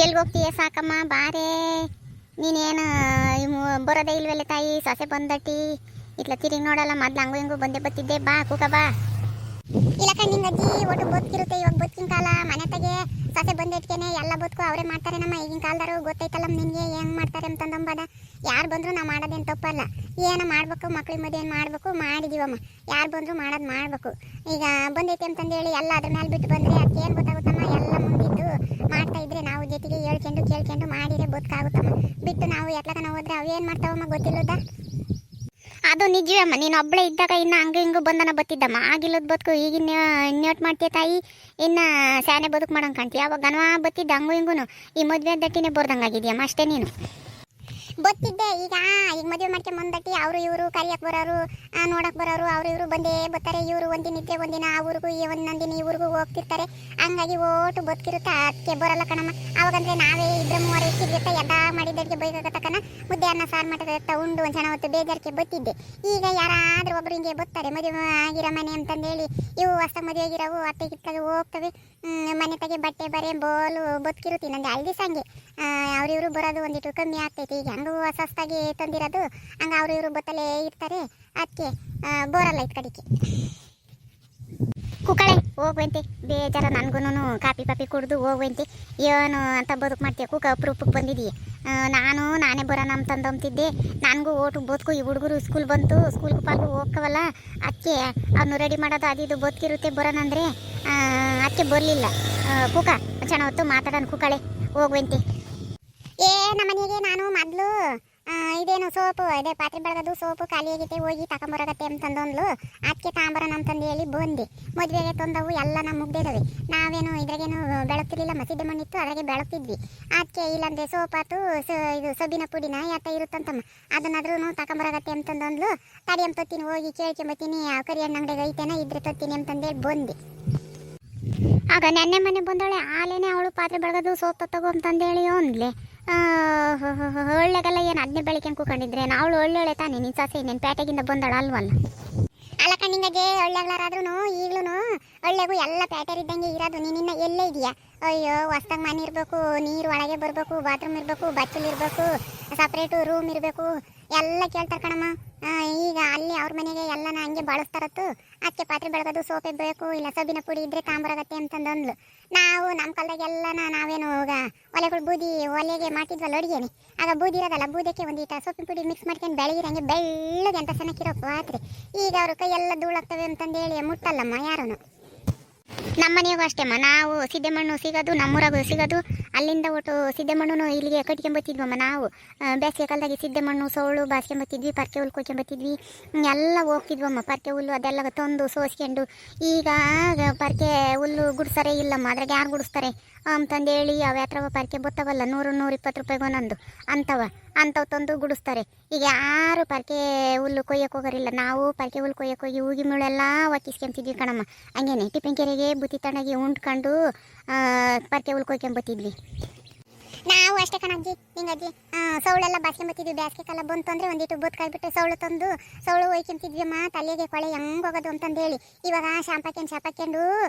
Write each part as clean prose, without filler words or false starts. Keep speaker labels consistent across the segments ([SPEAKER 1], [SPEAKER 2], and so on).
[SPEAKER 1] ಎಲ್ಲಿಗೆ ಹೋಗ್ತೀಯ ಸಾಕಮ್ಮ ಬಾರೇ. ನೀನೇನು ಬರೋದೇ ಇಲ್ವಲ್ಲ ತಾಯಿ, ಸೊಸೆ ಬಂದಟಿ ಇಟ್ಲ ತಿರುಗಿ ನೋಡಲ್ಲ. ಮೊದ್ಲು ಹಂಗೂ ಹಿಂಗೂ ಬಂದೇ ಬತ್ತಿದ್ದೆ, ಬಾ ಕೂಕ ಬಾ. ಇಲ್ಲಕ್ಕ ನಿಂಗಜ್ಜಿ ಒಟ್ಟು ಬದುಕಿರುತ್ತೆ. ಇವಾಗ ಬದುಕಿನ ಕಾಲ ಮನೆ ತಗೆ ಸೊಸೆ ಬಂದಿಟ್ಕೇನೆ ಎಲ್ಲ ಬದುಕು ಅವರೇ ಮಾಡ್ತಾರೆ. ನಮ್ಮ ಈಗಿನ ಕಾಲದಾರು ಗೊತ್ತೈತಲ್ಲ ನಿನಗೆ ಹೆಂಗೆ ಮಾಡ್ತಾರೆ ಅಂತಂದಂಬದ. ಯಾರು ಬಂದರೂ ನಾವು ಮಾಡೋದೇನು ತಪ್ಪಲ್ಲ. ಏನೋ ಮಾಡ್ಬೇಕು, ಮಕ್ಳಿಗೆ ಮದುವೆ ಏನು ಮಾಡಬೇಕು ಮಾಡಿದೀವಮ್ಮ. ಯಾರು ಬಂದರೂ ಮಾಡೋದು ಮಾಡಬೇಕು. ಈಗ ಬಂದೈತೆ ಅಂತಂದೇಳಿ ಎಲ್ಲ ಅದ್ರ ಮೇಲೆ ಬಿಟ್ಟು ಬಂದರೆ ಅದಕ್ಕೆ ಏನು ಗೊತ್ತಾಗುತ್ತಮ್ಮ. ಎಲ್ಲ ಮುಂದಿದ್ದು ಮಾಡ್ತಾ ಇದ್ರೆ ನಾವು ಜೊತೆಗೆ ಹೇಳ್ಕೊಂಡು ಕೇಳ್ಕೊಂಡು ಮಾಡಿದ್ರೆ ಬದುಕಾಗುತ್ತಮ್ಮ. ಬಿಟ್ಟು ನಾವು ಎತ್ಲಕ ನಾವು ಹೋದ್ರೆ ಅವೇನು ಮಾಡ್ತಾವಮ್ಮ ಗೊತ್ತಿಲ್ಲದ. ಅದು ನಿಜವಮ್ಮ. ನೀನು ಒಬ್ಬಳೇ ಇದ್ದಾಗ ಇನ್ನು ಹಂಗೆ ಹಿಂಗೆ ಬಂದನ ಬತ್ತಿದ್ದಮ್ಮ. ಆಗಿಲ್ಲದ ಬದುಕು ಈಗಿನ ಇನ್ನೊಟ್ಟು ಮಾಡ್ತೀಯ ತಾಯಿ. ಇನ್ನು ಸ್ಯಾನೆ ಬದುಕು ಮಾಡೋಂಗೆ ಕಾಣ್ತೀಯ. ಅವಾಗ ಗನವಾ ಬತ್ತಿದ್ದ ಹಂಗೂ ಹಿಂಗೂ ಈ ಮದುವೆ ದಟ್ಟಿನೇ ಬೋರ್ದಂಗಾಗಿದೆಯಮ್ಮ ಅಷ್ಟೇ ನೀನು. ಗೊತ್ತಿದ್ದೆ ಈಗ ಮದುವೆ ಮಾಡ್ಕೊಂಡು ಬಂದಟ್ಟಿ ಅವರು ಇವರು ಕರಿಯಕ್ಕೆ ಬರೋರು, ನೋಡಕ್ಕೆ ಬರೋರು, ಅವರು ಇವರು ಬಂದೇ ಬರ್ತಾರೆ. ಇವರು ಒಂದಿನ ಇದ್ದರೆ ಒಂದಿನ ಆ ಊರಿಗೂ ಒಂದೊಂದಿನ ಈ ಊರಿಗೂ ಹೋಗ್ತಿರ್ತಾರೆ. ಹಂಗಾಗಿ ಓಟು ಬದುಕಿರುತ್ತೆ. ಅದಕ್ಕೆ ಬರೋಲ್ಲ ಕಣಮ್ಮ. ಅವಾಗಂದ್ರೆ ನಾವೇ ಇಬ್ಬರು ಮೂವರು ಇರ್ತಿರ್ತ ಎಡ್ಡ ಮಾಡಿದ್ದಕ್ಕೆ ಬೈಗತಕ್ಕನ ಮುದ್ದೆ ಅನ್ನ ಸಾರು ಮಾಡಿದ ಉಂಡು ಒಂದು ಜನ ಹೊತ್ತು ಬೇಜಾರಕ್ಕೆ ಬತ್ತಿದ್ದೆ. ಈಗ ಯಾರಾದರೂ ಒಬ್ರು ಹಿಂಗೆ ಬರ್ತಾರೆ ಮದುವೆ ಆಗಿರೋ ಮನೆ ಅಂತಂದೇಳಿ. ಇವು ಹೊಸ ಮದುವೆ ಆಗಿರೋವು ಅತ್ತೆ ಕಿತ್ತಾಗ ಹೋಗ್ತವೆ. ಮನೆ ತಗೆ ಬಟ್ಟೆ ಬರೆ ಬೋಲು ಬದುಕಿರುತ್ತೆ. ನಂದು ಅಲ್ಲಿ ದಿವಸ ಹಂಗೆ ಅವ್ರಿವರು ಬರೋದು ಒಂದಿಟ್ಟು ಕಮ್ಮಿ ಆಗ್ತೈತಿ. ಈಗ ಹಂಗೂ ಹೊಸದಾಗಿ ತಂದಿರೋದು ಹಂಗೆ ಅವರು ಬತ್ತಲೇ ಇರ್ತಾರೆ. ಅದಕ್ಕೆ ಬೋರಲ್ಲ ಇತ್ತು ಕಡೆಗೆ. ಕುಕ್ಕಳೆ ಹೋಗುವಂತೆ ಬೇಜಾರ. ನನಗೂ ಕಾಪಿ ಪಾಪಿ ಕುಡ್ದು ಹೋಗುವಂತೆ ಏನು ಅಂತ ಬದುಕು ಮಾಡ್ತೀಯ. ಕುಕ್ಕ ಅಪ್ರೂಪಕ್ಕೆ ಬಂದಿದ್ದೀಯ. ನಾನೇ ಬರೋಣ ಅಂತಂದಂತಿದ್ದೆ. ನನಗೂ ಓಟು ಬದುಕು. ಈ ಹುಡುಗರು ಸ್ಕೂಲ್ ಬಂತು, ಸ್ಕೂಲ್ಗೆ ಪಾಲ್ಗೂ ಹೋಗ್ಕವಲ್ಲ. ಅದಕ್ಕೆ ಅವನು ರೆಡಿ ಮಾಡೋದು ಅದು ಇದು ಬದುಕಿರುತ್ತೆ ಬರೋಣ ಅಂದರೆ ಅದಕ್ಕೆ ಬರಲಿಲ್ಲ. ಕುಕ್ಕ ಚೆನ್ನಾಗಿ ಹೊತ್ತು ಮಾತಾಡೋಣ. ಕುಕ್ಕಳೆ ಹೋಗುವಂತೆ. ನಮ್ಮ ಮನೆಗೆ ನಾನು ಮೊದಲು ಇದೇನು ಸೋಪು ಅದೇ ಪಾತ್ರೆ ಬೆಳಗೋದು ಸೋಪು ಖಾಲಿ ಆಗೈತೆ ಹೋಗಿ ತಗೊಂಬರಗತ್ತೆ ಅಂತಂದೊಂದ್ಲು. ಅದಕ್ಕೆ ತಾಂಬರೋಣ ಅಂತಂದು ಹೇಳಿ ಬಂದೆ. ಮದುವೆಗೆ ತಂದವು ಎಲ್ಲ ನಮ್ಮ ಮುಗ್ದಿದ್ದಾವೆ. ನಾವೇನು ಇದ್ರಾಗೇನು ಬೆಳಗ್ತಿರ್ಲಿಲ್ಲ. ಮಸಿದ್ದೆ ಮಣ್ಣಿತ್ತು ಅದ್ರಾಗೆ ಬೆಳಗ್ತಿದ್ವಿ. ಅದಕ್ಕೆ ಇಲ್ಲಂದ್ರೆ ಸೋಪಾತು ಇದು ಸೊಬ್ಬಿನ ಪುಡಿನ ಯಾತ ಇರುತ್ತಂತಮ್ಮ. ಅದನ್ನಾದ್ರೂ ತಗೊಂಬರಗತ್ತೆ ಅಂತಂದೊಂದ್ಲು. ತಡಿ ಅಂತ ತತ್ತೀನಿ ಹೋಗಿ ಕೇಳ್ಕೊಂಬತ್ತೀನಿ. ಕರಿ ಹಣ್ಣು ಅಂಗಡಿಗೆ ಐತೇನ ಇದ್ರೆ ತತ್ತೀನಿ ಅಂತಂದೇಳಿ ಬಂದೆ. ಆಗ ನೆನ್ನೆ ಮನೆ ಬಂದವಳೆ ಆಲೇನೆ ಅವಳು ಪಾತ್ರೆ ಬೆಳಗೋದು ಸೋಪ್ ತಗೋ ಅಂತಂದೇಳಿ ಅಂದ್ಲೆ. ಒಳ್ಳೆಗಲ್ಲ ಏನು ಅದನ್ನೇ ಬೆಳಿಗ್ಗೆ ಕೂಕೊಂಡಿದ್ರೆ ಅವಳು ಒಳ್ಳೆ ತಾನೇ. ನಿನ್ನ ಸೊಸೆ ನೀನು ಪೇಟೆಗಿಂದ ಬಂದಳ ಅಲ್ವಲ್ಲ. ಅಲ್ಲ ಕಣ್ಣಿಂಗಜೆ ಒಳ್ಳೆಗಳಾದ್ರೂ ಈಗಲೂ ಒಳ್ಳೆಗೂ ಎಲ್ಲ ಪ್ಯಾಟರಿದ್ದಂಗೆ ಇರೋದು. ನೀನಿನ್ನ ಎಲ್ಲೇ ಇದೆಯಾ? ಅಯ್ಯೋ ಹೊಸ್ದಾಗಿ ಮನೆ ಇರಬೇಕು, ನೀರು ಒಳಗೆ ಬರಬೇಕು, ಬಾತ್ರೂಮ್ ಇರಬೇಕು, ಬಚ್ಚಲು ಇರಬೇಕು, ಸಪ್ರೇಟು ರೂಮ್ ಇರಬೇಕು ಎಲ್ಲ ಕೇಳ್ತಾರೆ ಕಣಮ್ಮ. ಈಗ ಅಲ್ಲಿ ಅವ್ರ ಮನೆಗೆ ಎಲ್ಲನ ಹಂಗೆ ಬಳಸ್ತಾರತ್ತು. ಅದಕ್ಕೆ ಪಾತ್ರೆ ಬೆಳಗೋದು ಸೋಪೆ ಬೇಕು, ಇಲ್ಲ ಸೊಬ್ಬಿನ ಪುಡಿ ಇದ್ರೆ ತಾಂಬರಗತ್ತೆ ಅಂತಂದೊಂದ್ಲು. ನಾವು ನಮ್ಮ ಕಾಲದಾಗೆಲ್ಲನ ನಾವೇನು ಈಗ ಒಲೆಗಳು ಬೂದಿ ಒಲೆಗೆ ಮಾಡ್ತಿದ್ವಲ್ಲ ಅಡುಗೆನೆ. ಆಗ ಬೂದಿ ಇರೋದಲ್ಲ, ಬೂದಕ್ಕೆ ಒಂದೀಟ ಸೊಪ್ಪಿನ ಪುಡಿ ಮಿಕ್ಸ್ ಮಾಡ್ಕೊಂಡು ಬೆಳಗಿರಂಗೆ ಬೆಳ್ಳಗೆ ಅಂತ ಸಣ್ಣಕ್ಕಿರೋ ಪಾತ್ರೆ. ಈಗ ಅವ್ರ ಕೈಯೆಲ್ಲ ಧೂಳಾಗ್ತವೆ ಅಂತಂದೇಳಿ ಮುಟ್ಟಲ್ಲಮ್ಮ ಯಾರೂ. ನಮ್ಮ ಮನೆಯಾಗೂ ಅಷ್ಟೇಮ್ಮ. ನಾವು ಸಿದ್ದೆ ಮಣ್ಣು ಸಿಗೋದು ನಮ್ಮೂರಾಗೂ ಸಿಗೋದು. ಅಲ್ಲಿಂದ ಒಟ್ಟು ಸಿದ್ದೆ ಮಣ್ಣು ಇಲ್ಲಿಗೆ ಕಟ್ಕೊಂಬತ್ತಿದ್ವಮ್ಮ. ನಾವು ಬೇಸಿಗೆ ಕಾಲದಾಗೆ ಸಿದ್ದೆ ಮಣ್ಣು ಸೋಳು ಬಾಸ್ಕೊಂಬತ್ತಿದ್ವಿ. ಪರ್ಕೆ ಹುಲ್ಲು ಕೊಯ್ಕೊಂಬತ್ತಿದ್ವಿ. ಎಲ್ಲ ಹೋಗ್ತಿದ್ವಮ್ಮ. ಪರ್ಕೆ ಹುಲ್ಲು ಅದೆಲ್ಲ ತಂದು ಸೋಸ್ಕೊಂಡು. ಈಗ ಪರ್ಕೆ ಹುಲ್ಲು ಗುಡಿಸರೇ ಇಲ್ಲಮ್ಮ. ಅದ್ರಾಗ ಯಾರು ಗುಡಿಸ್ತಾರೆ ಅಂತಂದೇಳಿ ಅವು ಹತ್ರವ ಪರ್ಕೆ ಬತ್ತವಲ್ಲ 100-120 ರೂಪಾಯಿಗೆ ಒಂದೊಂದು ಅಂಥವು ತಂದು ಗುಡಿಸ್ತಾರೆ. ಈಗ ಯಾರು ಪರ್ಕೆ ಹುಲ್ಲು ಕೊಯ್ಯಕ್ಕೆ ಹೋಗೋರಿಲ್ಲ. ನಾವು ಪರ್ಕೆ ಹುಲ್ಲು ಕೊಯ್ಯಕ್ಕೆ ಹೋಗಿ ಹೂಗಿ ಮುಳ್ಳೆಲ್ಲ ಒಕ್ಕಿಸ್ಕೊಂತಿದ್ವಿ ಕಣಮ್ಮ. ಹಂಗೇನೆ ಟಿಫಿನ್ ಕೆರೆಗೆ ಬುತ್ತಿ ತಣ್ಣಗೆ ಉಂಡ್ಕೊಂಡು ಪರ್ಕೆ ಹುಲ್ಲು ಕೊಯ್ಕೊಂಬತ್ತಿದ್ವಿ. ನಾವು ಅಷ್ಟೇ ಕಣಜ್ಜಿ ಹಿಂಗಜ್ಜಿ. ಸೌಳೆಲ್ಲ ಬಾಸ್ಕೊಂಬತ್ತಿದ್ವಿ. ಬೇಸಿಗೆ ಕಾಲ ಬಂತು ಅಂದರೆ ಒಂದಿಟ್ಟು ಬದುಕಾಗ್ಬಿಟ್ಟು ಸೌಳು ಒಯ್ಕೊಂತಿದ್ವಿಮ್ಮ. ತಲೆಗೆ ಕೊಳೆ ಹೆಂಗೆ ಹೋಗೋದು ಅಂತಂದೇಳಿ. ಇವಾಗ ಶಾಂಪಾಕ್ಯಂಡು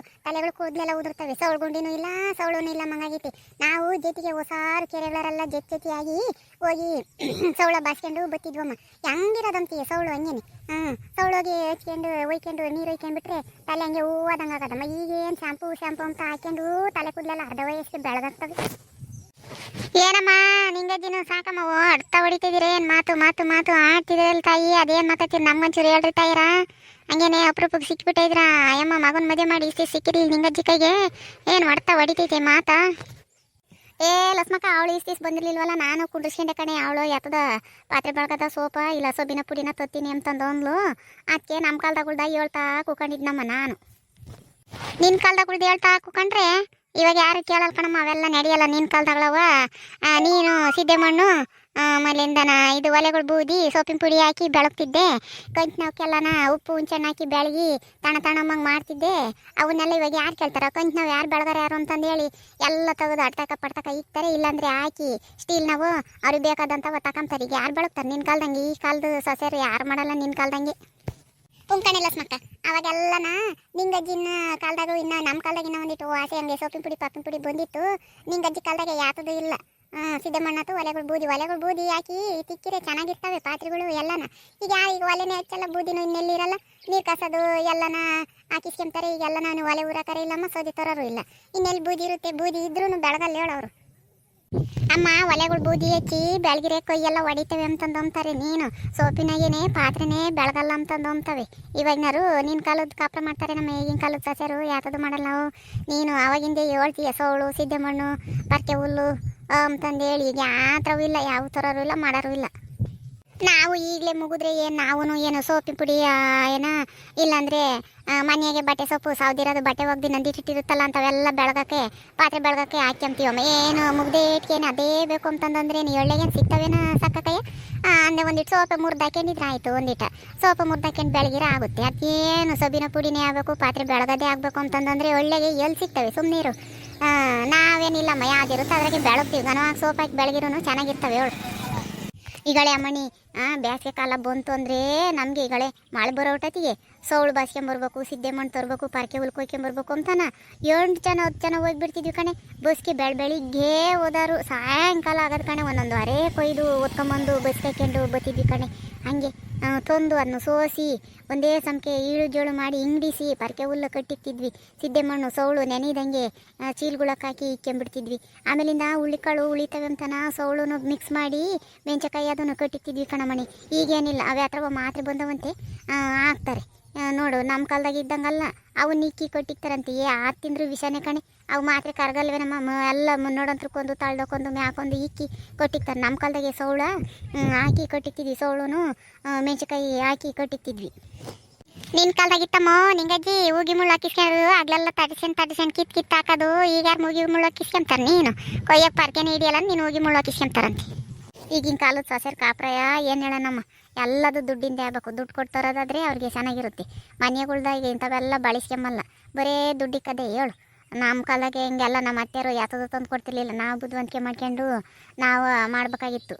[SPEAKER 1] ತಲೆಗಳು ಕೂದಲೆಲ್ಲ ಉದುರ್ತವೆ. ಸೌಳು ಗುಂಡಿನೂ ಇಲ್ಲ, ಸೌಳೂ ಇಲ್ಲ ಮಂಗಾಗೈತಿ. ನಾವು ಜೊತೆಗೆ ಹೊಸಾರು ಕೆರೆಗಳೆಲ್ಲ ಜೊತೆಯಾಗಿ ಹೋಗಿ ಸೌಳ ಬಾಸ್ಕೊಂಡು ಬತ್ತಿದ್ವಮ್ಮ. ಹೆಂಗಿರೋದಂತೀಯ ಸೌಳು ಹಂಗೇನೆ. ಸೌಳೋಗಿ ಒಯ್ಕೊಂಡು ನೀರು ಒಯ್ಕೊಂಡ್ಬಿಟ್ರೆ ತಲೆ ಹಂಗೆ ಹೂವಾದಂಗೆ ಆಗೋದಮ್ಮ. ಈಗೇನು ಶಾಂಪು ಅಂತ ಹಾಕ್ಕೊಂಡು ತಲೆ ಕೂದಲೆಲ್ಲ ಅರ್ಧ ವಯಸ್ಸು ಬೆಳೆದಾಗ್ತವೆ. ಏನಮ್ಮ ನಿಂಗಜ್ಜಿನೂ ಸಾಕಮ್ಮ ಅಡ್ತಾ ಹೊಡಿತಿದ್ದೀರ. ಏನು ಮಾತು ಆಡ್ತಿದ್ರಲ್ಲ ತಾಯಿ. ಅದೇನು ಮಾತಾಡ್ತೀರಿ ನಮ್ಮಂಚೂರು ಹೇಳ್ರಿ ತಾಯಿರ. ಹಂಗೇನೆ ಅಪರೂಪಕ್ಕೆ ಸಿಕ್ಕಿಬಿಟ್ಟಿದ್ರ ಅಯ್ಯಮ್ಮ. ಮಗನ ಮದುವೆ ಮಾಡಿ ಇಷ್ಟೇ ಸಿಕ್ಕಿರಿ ನಿಂಗಜ್ಜಿ ಕೈಗೆ. ಏನು ಅಡ್ತಾ ಹೊಡಿತೈತೆ ಮಾತಾ? ಲಸ್ಮಕ್ಕ ಅವಳು ಇಷ್ಟಿಸ್ ಬಂದಿರ್ಲಿಲ್ವಲ್ಲ. ನಾನು ಕುಂಡ್ರಿಸ್ಕೊಂಡೆ ಕಣೆ. ಅವಳು ಎತ್ತದ ಪಾತ್ರೆ ಬೆಳಗದ ಸೋಪ ಇಲ್ಲ ಸೊಬ್ಬಿನ ಪುಡಿನ ತತ್ತೀನಿ ಅಂತಂದೊಂದ್ಲು. ಅದಕ್ಕೆ ನಮ್ಮ ಕಾಲದಾಗುಳ್ದ ಹೇಳ್ತಾ ಕೂಕೊಂಡಿದ್ನಮ್ಮ ನಾನು. ನಿನ್ನ ಕಾಲದಾಗುಳ್ದು ಹೇಳ್ತಾ ಕೂಕೊಂಡ್ರೆ ಇವಾಗ ಯಾರು ಕೇಳಲ್ಲ ಕಣಮ್ಮ. ಅವೆಲ್ಲ ನಡೆಯಲ್ಲ ನಿನ್ನ ಕಾಲದಾಗಳವ. ನೀನು ಸಿದ್ದೆ ಮಣ್ಣು ಆಮೇಲಿಂದನ ಇದು ಒಲೆಗಳು ಬೂದಿ ಸೋಪಿನ ಪುಡಿ ಹಾಕಿ ಬೆಳಗ್ತಿದ್ದೆ. ಕಂಚಿನವಕ್ಕೆಲ್ಲನ ಉಪ್ಪು ಹುಂಚೆಣ್ಣು ಹಾಕಿ ಬೆಳಗಿ ತಣಮ್ಮಂಗೆ ಮಾಡ್ತಿದ್ದೆ. ಅವನ್ನೆಲ್ಲ ಇವಾಗ ಯಾರು ಕೇಳ್ತಾರೆ? ಕಂಚಿನವು ಯಾರು ಬೆಳಗಾರ ಯಾರು ಅಂತಂದೇಳಿ ಎಲ್ಲ ತೆಗೆದು ಅಡ್ತಕ ಪಡ್ತಕ ಇಕ್ತಾರೆ. ಇಲ್ಲಾಂದರೆ ಹಾಕಿ ಸ್ಟೀಲ್ ನಾವು ಅವ್ರಿಗೆ ಬೇಕಾದಂಥವ ತಗೊಂತಾರೆ. ಈಗ ಯಾರು ಬೆಳಗ್ತಾರೆ ನಿನ್ನ ಕಾಲ್ದಂಗೆ? ಈ ಕಾಲದ ಸೊಸೆರು ಯಾರು ಮಾಡಲ್ಲ ನಿನ್ನ ಕಾಲ್ದಂಗೆ. ಪುಂಕಣೆ ಲಸ್ಮಕ್ಕ ಅವಾಗೆಲ್ಲನ ನಿಂಗಜ್ಜಿನ ಕಾಲದಾಗ ಇನ್ನ ನಮ್ಮ ಕಾಲದಾಗ ಇನ್ನ ಒಂದಿಟ್ಟು ಆಸೆ ಹಂಗೆ ಸೋಪಿನ ಪುಡಿ ಪಾಪಿನ ಪುಡಿ ಬಂದಿತ್ತು ನಿಂಗಜ್ಜಿ ಕಾಲದಾಗ ಯಾತದು ಇಲ್ಲ ಸಿದ್ದಮ್ಮಣ್ಣತು ಒಲೆಗಳು ಬೂದಿ ಹಾಕಿ ತಿಕ್ಕಿರೆ ಚೆನ್ನಾಗಿರ್ತವೆ ಪಾತ್ರೆಗಳು ಎಲ್ಲನ ಈಗ ಒಲೆನೇ ಹಚ್ಚಲ್ಲ ಬೂದಿನೂ ಇನ್ನೆಲ್ಲಿರಲ್ಲ ನೀರು ಕಾಸೋದು ಎಲ್ಲನ ಹಾಕಿಸ್ಕೊಂತಾರೆ ಈಗೆಲ್ಲ ನಾನು ಒಲೆ ಊರಕರೆ ಇಲ್ಲಮ್ಮ ಸೌದಿ ತರೋರು ಇಲ್ಲ ಇನ್ನೆಲ್ಲಿ ಬೂದಿ ಇರುತ್ತೆ ಬೂದಿ ಇದ್ರೂ ಬೆಳಗಲ್ಲ ಹೇಳೋರು ಅಮ್ಮ ಒಲೆಗಳು ಬೂದಿ ಹಚ್ಚಿ ಬೆಳಗಿರೆ ಕೊಯ್ಯೆಲ್ಲ ಹೊಡಿತವೆ ಅಂತಂದ್ರೆ ನೀನು ಸೋಪಿನಾಗೇನೆ ಪಾತ್ರೆನೇ ಬೆಳಗಲ್ಲ ಅಂತಂದೊಂತವೆ ಇವಾಗಿನಾರು ನಿನ್ನ ಕಾಲದ ಕಾಪ್ರ ಮಾಡ್ತಾರೆ ನಮ್ಮ ಈಗಿನ ಕಾಲದ ಸಸ್ಯರು ಯಾತದು ಮಾಡಲ್ಲ ನಾವು ನೀನು ಅವಾಗಿಂದ ಹೇಳ್ತೀಯ ಸೋಳು ಸಿದ್ದಮಣ್ಣು ಪರ್ಕೆ ಹುಲ್ಲು ಅಂತಂದೇಳಿ ಈಗ ಯಾತ್ರವೂ ಇಲ್ಲ ಯಾವ ಥರರೂ ಇಲ್ಲ ಮಾಡೋರು ಇಲ್ಲ ನಾವು ಈಗಲೇ ಮುಗಿದ್ರೆ ಏನು ನಾವು ಏನು ಸೋಪಿನ ಪುಡಿ ಏನ ಇಲ್ಲಾಂದರೆ ಮನೆಯಾಗೆ ಬಟ್ಟೆ ಸೊಪ್ಪು ಸಾವ್ದಿರೋದು ಬಟ್ಟೆ ಒಗ್ದು ನಂದಿಟ್ಟಿರುತ್ತಲ್ಲ ಅಂತವೆಲ್ಲ ಬೆಳಗಕ್ಕೆ ಪಾತ್ರೆ ಬೆಳಗಕ್ಕೆ ಹಾಕ್ಯಂತೀವಮ್ಮ ಏನು ಮುಗ್ದೆ ಇಟ್ಕೇನು ಅದೇ ಬೇಕು ಅಂತಂದ್ರೆ ನೀವು ಎಳ್ಳೆಗೇನು ಸಿಗ್ತವೇನ ಸಾಕಕ್ಕಯ್ಯ ಅಂದರೆ ಒಂದಿಟ್ಟು ಸೋಪೆ ಮುರ್ದು ಹಾಕೊಂಡಿದ್ರೆ ಆಯಿತು ಒಂದಿಟ್ಟು ಸೋಪೆ ಮುರ್ದು ಹಾಕೊಂಡು ಬೆಳಗಿರ ಆಗುತ್ತೆ ಅದೇನು ಸೊಬ್ಬಿನ ಪುಡಿನೇ ಆಗಬೇಕು ಪಾತ್ರೆ ಬೆಳಗದೇ ಆಗಬೇಕು ಅಂತಂದ್ರೆ ಒಳ್ಳೆಗೆ ಎಲ್ಲಿ ಸಿಗ್ತವೆ ಸುಮ್ಮನೀರು ನಾವೇನಿಲ್ಲಮ್ಮ ಯಾವ್ದಿರುತ್ತೆ ಅದ್ರಾಗೆ ಬೆಳಗ್ತೀವಿ ಗನವಾಗಿ ಸೋಪ್ ಹಾಕಿ ಬೆಳಗಿರೂ ಚೆನ್ನಾಗಿರ್ತವೆ ಹೇಳು ಈಗಳೆ ಅಮ್ಮಣಿ ಬೇಸಿಗೆ ಕಾಲ ಬಂತು ಅಂದರೆ ನಮಗೆ ಈಗಳೆ ಮಳೆ ಬರೋ ಹೊಟ್ಟತಿಗೆ ಸೌಳು ಬಾಸ್ಕೊಂಬರ್ಬೇಕು ಸಿದ್ದೆಮಣ್ಣು ತರಬೇಕು ಪರ್ಕೆ ಹುಲ್ ಕೊಯ್ಕೊಂಬರ್ಬೇಕು ಅಂತಾನ 8 ಜನ 10 ಜನ ಹೋಗ್ಬಿಡ್ತಿದ್ವಿ ಕಣೆ ಬಸ್ಗೆ ಬೆಳಿಗ್ಗೆ ಹೋದಾರು ಸಾಯಂಕಾಲ ಆಗೋದು ಕಣೆ ಒಂದೊಂದು ಅರೆ ಕೊಯ್ದು ಓದ್ಕೊಂಬಂದು ಬಸ್ ಕೈಕೊಂಡು ಬತ್ತಿದ್ವಿ ಕಣೆ ಹಾಗೆ ತಂದು ಅದನ್ನು ಸೋಸಿ ಒಂದೇ ಸಮಕೆ ಈಳು ಜೋಳು ಮಾಡಿ ಇಂಗ್ಡಿಸಿ ಪರ್ಕೆ ಹುಲ್ಲು ಕಟ್ಟಿಕ್ತಿದ್ವಿ ಸಿದ್ದೆಮಣ್ಣು ಸೌಳು ನೆನೆದಂಗೆ ಚೀಲ್ಗುಳಕ್ಕೆ ಹಾಕಿ ಇಕ್ಕೊಂಬಿಡ್ತಿದ್ವಿ ಆಮೇಲಿಂದ ಹುಳಿಕಾಳು ಉಳಿತವೆ ಅಂತನ ಸೌಳುನು ಮಿಕ್ಸ್ ಮಾಡಿ ಮೆಂಚಕಾಯಿ ಅದನ್ನು ಕಟ್ಟಿಕ್ತಿದ್ವಿ ಕಣಮಣಿ ಈಗೇನಿಲ್ಲ ಅವೇ ಹತ್ರ ಮಾತ್ರೆ ಬಂದವಂತೆ ಹಾಕ್ತಾರೆ ನೋಡು ನಮ್ಮ ಕಾಲದಾಗ ಇದ್ದಂಗಲ್ಲ ಅವು ನಿಕ್ಕಿ ಕೊಟ್ಟಿಕ್ತಾರಂತೆ 6 ತಿಂದ್ರು ವಿಷಾನೇ ಕಣೆ ಅವು ಮಾತ್ರೆ ಕರಗಲ್ವೇ ನಮ್ಮ ಎಲ್ಲ ನೋಡೋಂತ್ರಕ್ಕೊಂದು ತಳ್ದಕ್ಕೊಂದು ಮ್ಯಾಕೊಂದು ಇಕ್ಕಿ ಕೊಟ್ಟಿಕ್ತಾರೆ ನಮ್ಮ ಕಾಲದಾಗೆ ಸೌಳ ಹಾಕಿ ಕೊಟ್ಟಿಕ್ತಿದ್ವಿ ಸೌಳುನು ಮೆಣಸಿಕಾಯಿ ಹಾಕಿ ಕೊಟ್ಟಿಕ್ತಿದ್ವಿ ನಿನ್ನ ಕಾಲದಾಗಿತ್ತಮ್ಮ ನಿಂಗಜ್ಜಿ ಹೋಗಿ ಮುಳ್ಳು ಹಾಕಿಸ್ಕೊಂಡು ಆಗ್ಲೆಲ್ಲ ತಡಿಸ್ಕೊಂಡು ಕಿತ್ತು ಹಾಕೋದು ಈಗ ಯಾರು ಮುಗಿ ಮುಳ್ಳು ಹಾಕಿಸ್ಕೊಂತಾರೆ ನೀನು ಕೊಯ್ಯಕ್ಕೆ ಪರ್ಕೆನೇ ಹಿಡಿಯಲ್ಲ ನೀನು ಹೋಗಿ ಮುಳ್ಳು ಹಾಕಿಸ್ಕೊಂತಾರಂತೆ ಈಗಿನ ಕಾಲದ ಸೊಸೆರ್ ಕಾಪ್ರಾಯ ಏನು ಹೇಳೋಣಮ್ಮ ಎಲ್ಲದು ದುಡ್ಡಿಂದ ಆಗಬೇಕು ದುಡ್ಡು ಕೊಡ್ತಾರೋದಾದ್ರೆ ಅವ್ರಿಗೆ ಚೆನ್ನಾಗಿರುತ್ತೆ ಮನೆಗಳ್ದಾಗ ಇಂಥವೆಲ್ಲ ಬಳಸ್ಕೊಂಬಲ್ಲ ಬರೇ ದುಡ್ಡಿಕ್ಕದೇ ಹೇಳು ನಮ್ಮ ಕಾಲಕ್ಕೆ ಹಿಂಗೆಲ್ಲ ನಮ್ಮ ಅತ್ತೆಯರು ಯಾತದು ತಂದು ಕೊಡ್ತಿರ್ಲಿಲ್ಲ ನಾವು ಬುದ್ಧಿವಂತಿಕೆ ಮಾಡ್ಕೊಂಡು ನಾವು ಮಾಡಬೇಕಾಗಿತ್ತು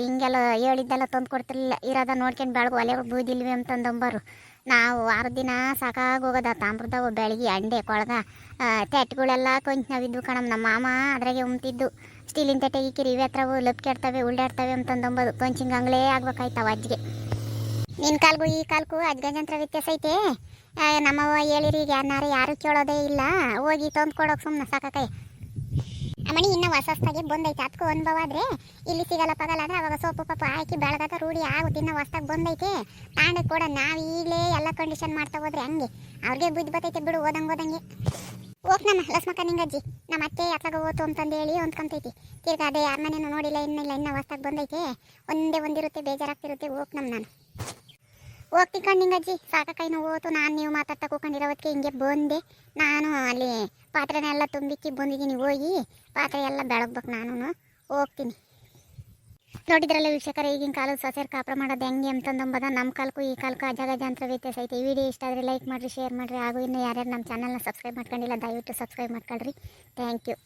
[SPEAKER 1] ಹಿಂಗೆಲ್ಲ ಹೇಳಿದ್ದೆಲ್ಲ ತಂದು ಕೊಡ್ತಿರ್ಲಿಲ್ಲ ಇರೋದ ನೋಡ್ಕೊಂಡು ಬೆಳಗು ಒಲೆ ಬೂದಿಲ್ವಿ ಅಂತಂದಂಬರು ನಾವು 6 ದಿನ ಸಾಕಾಗಿ ಹೋಗೋದ ತಾಮ್ರದವು ಬೆಳಗ್ಗೆ ಅಂಡೆ ಕೊಳಗ ತೆಟ್ಟುಗಳೆಲ್ಲ ಕೊಂಚ ನಾವಿದ್ವು ಕಣಮ್ಮ ನಮ್ಮ ಮಾಮ ಅದ್ರಾಗೆ ಉಮ್ತಿದ್ದು ಸ್ಟೀಲಿನ ತೆಟ್ಟೆಗಿಕ್ಕಿರಿ ಇವೆ ಹತ್ರವು ಲಪ್ಕೆಡ್ತವೆ ಉಳ್ಳಾಡ್ತವೆ ಅಂತಂದಂಬೋದು ಕೊಂಚಿಂಗೆ ಅಂಗಳೇ ಆಗ್ಬೇಕಾಯ್ತವ ಅಜ್ಜಿಗೆ ನಿನ್ನ ಕಾಲ್ಗೂ ಈ ಕಾಲ್ಗೂ ಅಜ್ಗಜಂತ್ರ ವ್ಯತ್ಯಾಸ ಐತೆ ನಮ್ಮವ್ವ ಹೇಳಿರಿ ಈಗ ಯಾರು ಕೇಳೋದೇ ಇಲ್ಲ ಹೋಗಿ ತಂದು ಕೊಡೋಕೆ ಸುಮ್ಮನೆ ಸಾಕಾಕೈ ಅಮ್ಮಣಿ ಇನ್ನೂ ಹೊಸದಾಗಿ ಬಂದೈತೆ ಅದಕ್ಕೂ ಅನುಭವ ಆದರೆ ಇಲ್ಲಿ ಸಿಗಲ್ಲ ಪಗಲ್ಲ ಅಂದರೆ ಅವಾಗ ಸೋಪು ಪಾಪು ಹಾಕಿ ಬೆಳಗಾದ ರೂಢಿ ಆಗುತ್ತೆ ಇನ್ನೂ ಹೊಸ್ದಾಗಿ ಬಂದೈತೆ ತಾಂಡಕ್ಕೆ ಕೂಡ ನಾವು ಈಗಲೇ ಎಲ್ಲ ಕಂಡೀಷನ್ ಮಾಡ್ತಾ ಹೋದ್ರೆ ಹಂಗೆ ಅವ್ರಿಗೆ ಬುದ್ಧಿ ಬರ್ತೈತೆ ಬಿಡು ಓದಂಗೆ ಹೋಗ್ ನಮ್ಮ ಲಸ್ಮಕ್ಕ ನಿಂಗಜ್ಜಿ ನಮ್ಮ ಅತ್ತೆ ಅತ್ಲಾಗ ಓತು ಅಂತಂದು ಹೇಳಿ ಹೊಂದ್ಕೊಂತೈತಿ ತಿರ್ಗ ಅದೇ ಯಾರ ಮನೇನು ನೋಡಿಲ್ಲ ಇನ್ನೂ ಹೊಸ್ದಾಗಿ ಬಂದೈತೆ ಒಂದಿರುತ್ತೆ ಬೇಜಾರಾಗ್ತಿರುತ್ತೆ ಹೋಗ್ ನಾನು ಹೋಗ್ತಿಕೊಂಡು ನಿಂಗಜ್ಜಿ ಸಾಕೈನು ಓತು ನಾನು ನೀವು ಮಾತಾಡ್ತಾ ಕೂಕೊಂಡಿರೋದಕ್ಕೆ ಹಿಂಗೆ ಬಂದೆ ನಾನು ಅಲ್ಲಿ ಪಾತ್ರೆನೆಲ್ಲ ತುಂಬಿಕ್ಕಿ ಬಂದಿದ್ದೀನಿ ಹೋಗಿ ಪಾತ್ರೆ ಎಲ್ಲ ಬೆಳಗ್ಬೇಕು ನಾನು ಹೋಗ್ತೀನಿ ನೋಡಿದ್ರಲ್ಲ ವೀಕ್ಷಕರೇ ಈಗಿನ ಕಾಲದ ಸೊಸೆರ್ ಕಾಪ್ರ ಮಾಡೋದು ಹೆಂಗೆ ಅಂತಂದಂಬದ ನಮ್ಮ ಕಾಲಕ್ಕೂ ಈ ಕಾಲಕ್ಕೂ ಅಜಗಜಾಂತರ ವ್ಯತ್ಯಾಸ ಐತೆ ಈ ವಿಡಿಯೋ ಇಷ್ಟ ಆದರೆ ಲೈಕ್ ಮಾಡಿರಿ ಶೇರ್ ಮಾಡಿರಿ ಹಾಗೂ ಇನ್ನು ಯಾರ್ಯಾರು ನಮ್ಮ ಚಾನಲ್ನ ಸಬ್ಸ್ಕ್ರೈಬ್ ಮಾಡ್ಕೊಂಡಿಲ್ಲ ದಯವಿಟ್ಟು ಸಬ್ಸ್ಕ್ರೈಬ್ ಮಾಡ್ಕೊಳ್ರಿ ಥ್ಯಾಂಕ್ ಯು